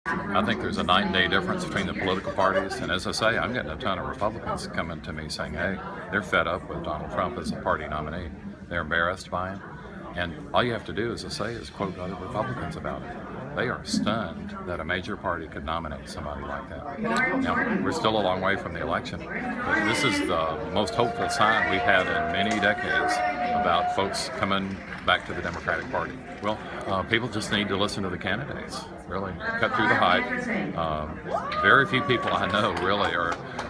I think there's a night and day difference between the political parties, and as I say, I'm getting a ton of Republicans coming to me saying, hey, they're fed up with Donald Trump as a party nominee. They're embarrassed by him, and all you have to do, as I say, is quote other Republicans about it. They are stunned that a major party could nominate somebody like that. Now, we're still a long way from the election, but this is the most hopeful sign we've had in many decades about folks coming back to the Democratic Party. Well, people just need to listen to the candidates, really cut through the hype. Very few people I know really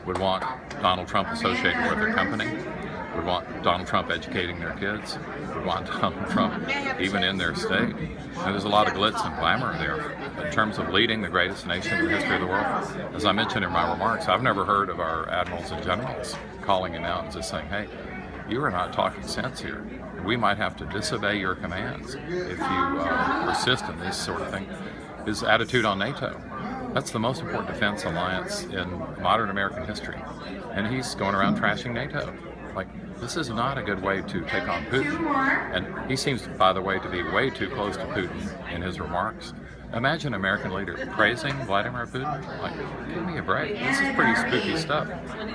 would want Donald Trump associated with their company, would want Donald Trump educating their kids, would want Donald Trump even in their state. And there's a lot of glitz and glamour there in terms of leading the greatest nation in the history of the world. As I mentioned in my remarks, I've never heard of our admirals and generals calling him out and just saying, hey, you are not talking sense here. We might have to disobey your commands if you persist in this sort of thing. His attitude on NATO, that's the most important defense alliance in modern American history. And he's going around trashing NATO. Like, this is not a good way to take on Putin. And he seems, by the way, to be way too close to Putin in his remarks. Imagine an American leader praising Vladimir Putin. Like, give me a break. This is pretty spooky stuff,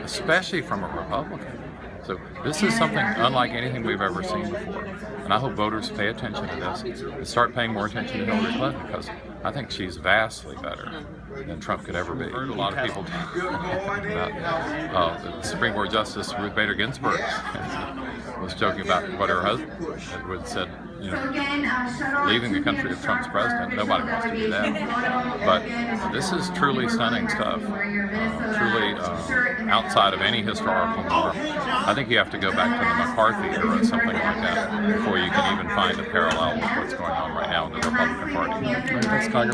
especially from a Republican. So this is something unlike anything we've ever seen before. And I hope voters pay attention to this and start paying more attention to Hillary Clinton, because I think she's vastly better than Trump could ever be. I've heard a lot of people talk about the Supreme Court Justice Ruth Bader Ginsburg was joking about what her husband had said, you know, leaving the country if Trump's president. Nobody wants to do that. But this is truly stunning stuff, truly outside of any historical norm. I think you have to go back to the McCarthy era or something like that before you can even find a parallel with what's going on right now in the Republican Party. Thanks, Congressman.